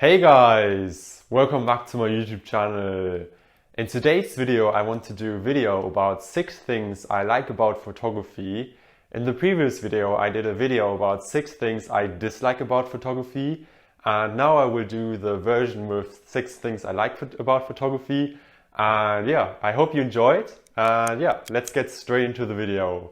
Hey guys, welcome back to my YouTube channel. In today's video I want to do a video about 6 things I like about photography. In the previous video I did a video about 6 things I dislike about photography, and now I will do the version with 6 things I like about photography. And yeah, I hope you enjoy it, and yeah, let's get straight into the video.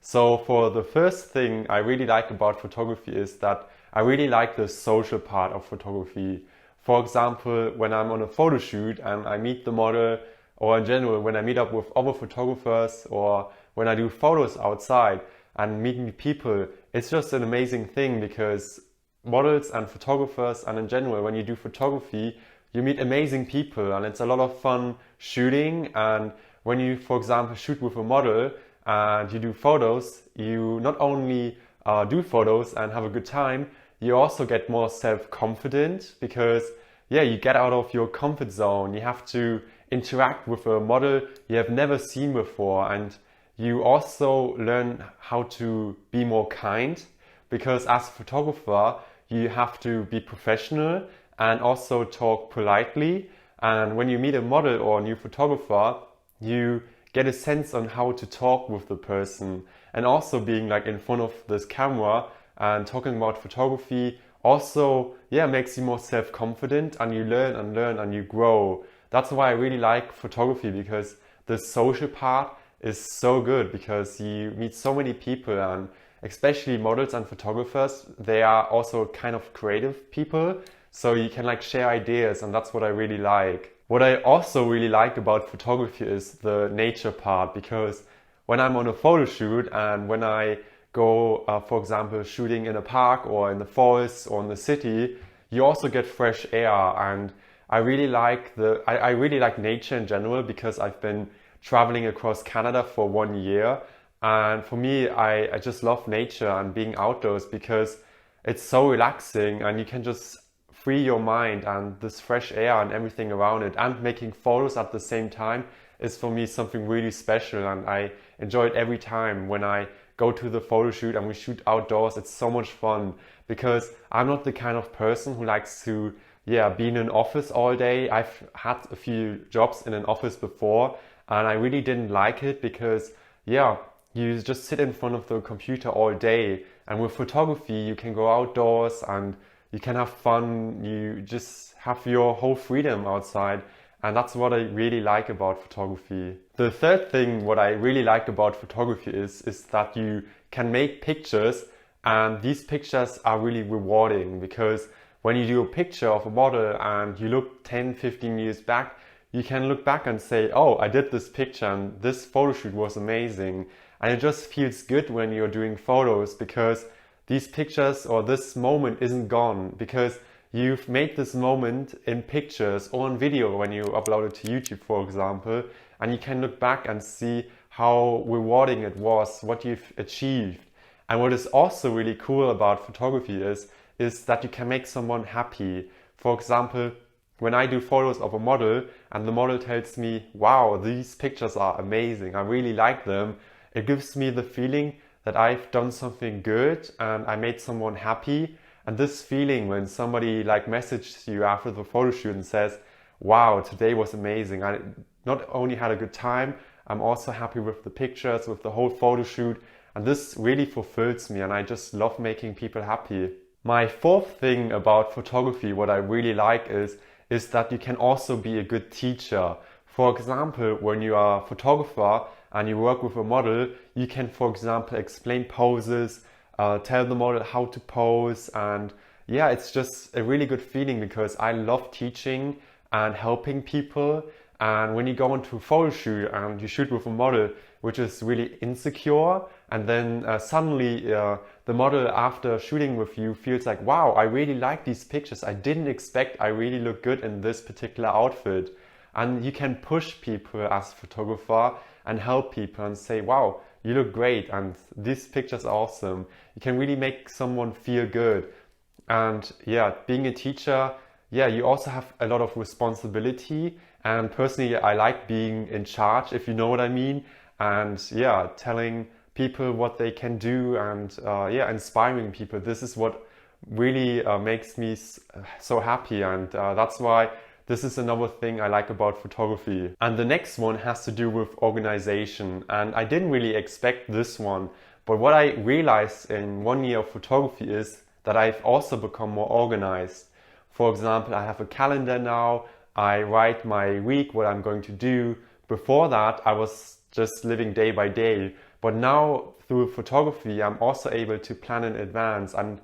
So for the first thing I really like about photography is that I really like the social part of photography. For example, when I'm on a photo shoot and I meet the model, or in general when I meet up with other photographers, or when I do photos outside and meeting people, it's just an amazing thing because models and photographers, and in general when you do photography, you meet amazing people and it's a lot of fun shooting. And when you, for example, shoot with a model and you do photos, you not only do photos and have a good time, you also get more self-confident because yeah, you get out of your comfort zone. You have to interact with a model you have never seen before, and you also learn how to be more kind because as a photographer you have to be professional and also talk politely. And when you meet a model or a new photographer, you get a sense on how to talk with the person. And also being like in front of this camera and talking about photography also, yeah, makes you more self-confident, and you learn and learn and you grow. That's why I really like photography, because the social part is so good because you meet so many people, and especially models and photographers, they are also kind of creative people. So you can like share ideas, and that's what I really like. What I also really like about photography is the nature part, because when I'm on a photo shoot and when I go, for example, shooting in a park or in the forest or in the city, you also get fresh air. And I really like I really like nature in general because I've been traveling across Canada for 1 year. And for me, I just love nature and being outdoors because it's so relaxing and you can just free your mind, and this fresh air and everything around it, and making photos at the same time is for me something really special. And I enjoy it every time when I go to the photo shoot and we shoot outdoors. It's so much fun because I'm not the kind of person who likes to be in an office all day. I've had a few jobs in an office before and I really didn't like it because you just sit in front of the computer all day. And with photography you can go outdoors and you can have fun, you just have your whole freedom outside. And that's what I really like about photography. The third thing what I really like about photography is that you can make pictures, and these pictures are really rewarding because when you do a picture of a model and you look 10-15 years back, you can look back and say, oh, I did this picture and this photo shoot was amazing. And it just feels good when you're doing photos because these pictures or this moment isn't gone, because you've made this moment in pictures or in video when you upload it to YouTube, for example, and you can look back and see how rewarding it was, what you've achieved. And what is also really cool about photography is that you can make someone happy. For example, when I do photos of a model and the model tells me, wow, these pictures are amazing, I really like them, it gives me the feeling that I've done something good and I made someone happy. And this feeling when somebody like messages you after the photo shoot and says, wow, today was amazing, I not only had a good time, I'm also happy with the pictures, with the whole photo shoot, and this really fulfills me, and I just love making people happy. My fourth thing about photography, what I really like is that you can also be a good teacher. For example, when you are a photographer and you work with a model, you can, for example, explain poses, tell the model how to pose, and yeah, it's just a really good feeling because I love teaching and helping people. And when you go into a photo shoot and you shoot with a model which is really insecure, and then suddenly the model after shooting with you feels like, wow, I really like these pictures, I didn't expect I really look good in this particular outfit. And you can push people as a photographer and help people and say, wow, you look great and these pictures are awesome. You can really make someone feel good. And yeah, being a teacher, you also have a lot of responsibility. And personally, I like being in charge, if you know what I mean. And telling people what they can do and inspiring people. This is what really makes me so happy, and that's why this is another thing I like about photography. And the next one has to do with organization, and I didn't really expect this one, but what I realized in 1 year of photography is that I've also become more organized. For example, I have a calendar now, I write my week, what I'm going to do. Before that, I was just living day by day, but now through photography, I'm also able to plan in advance. And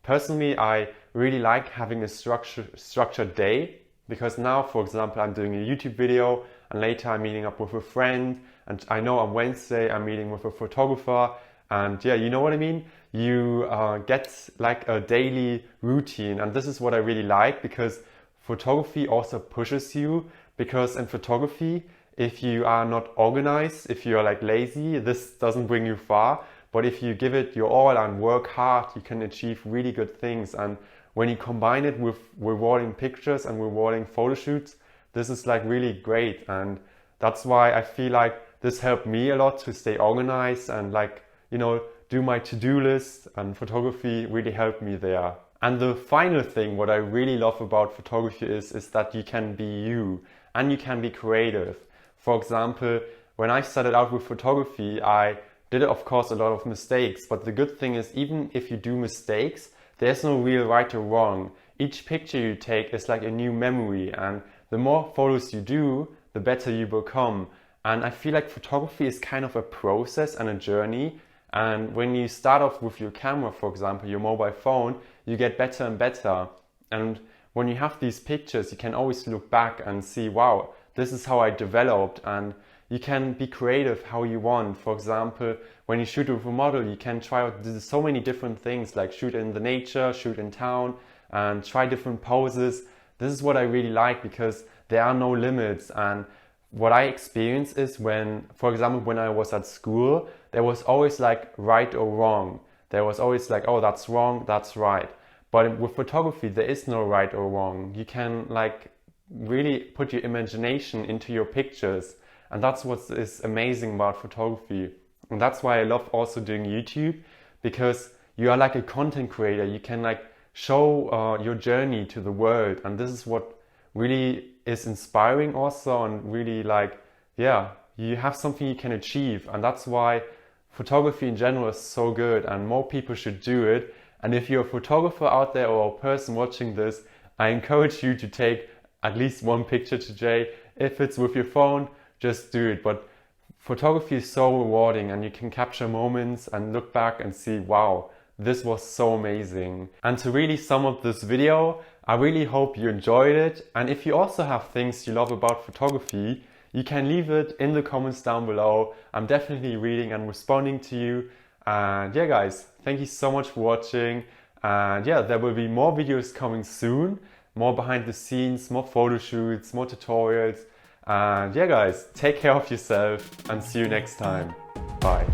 personally, I really like having a structured day, because now, for example, I'm doing a YouTube video and later I'm meeting up with a friend, and I know on Wednesday I'm meeting with a photographer, and yeah, you know what I mean? You get like a daily routine, and this is what I really like, because photography also pushes you, because in photography, if you are not organized, if you are like lazy, this doesn't bring you far. But if you give it your all and work hard, you can achieve really good things. And when you combine it with rewarding pictures and rewarding photo shoots, this is like really great. And that's why I feel like this helped me a lot to stay organized and like, you know, do my to-do list, and photography really helped me there. And the final thing, what I really love about photography is that you can be you and you can be creative. For example, when I started out with photography, I did, of course, a lot of mistakes, but the good thing is, even if you do mistakes, there's no real right or wrong. Each picture you take is like a new memory, and the more photos you do, the better you become. And I feel like photography is kind of a process and a journey. And when you start off with your camera, for example, your mobile phone, you get better and better. And when you have these pictures, you can always look back and see, wow, this is how I developed. And you can be creative how you want. For example, when you shoot with a model, you can try out so many different things, like shoot in the nature, shoot in town, and try different poses. This is what I really like, because there are no limits. And what I experience is when, for example, when I was at school, there was always like right or wrong. There was always like, oh, that's wrong, that's right. But with photography, there is no right or wrong. You can like really put your imagination into your pictures. And that's what is amazing about photography. And that's why I love also doing YouTube, because you are like a content creator. You can like show your journey to the world. And this is what really is inspiring also, and really like, yeah, you have something you can achieve. And that's why photography in general is so good, and more people should do it. And if you're a photographer out there or a person watching this, I encourage you to take at least one picture today. If it's with your phone, just do it. But photography is so rewarding, and you can capture moments and look back and see, wow, this was so amazing. And to really sum up this video, I really hope you enjoyed it. And if you also have things you love about photography, you can leave it in the comments down below. I'm definitely reading and responding to you. And yeah, guys, thank you so much for watching. And yeah, there will be more videos coming soon, more behind the scenes, more photo shoots, more tutorials. And yeah, guys, take care of yourself and see you next time. Bye.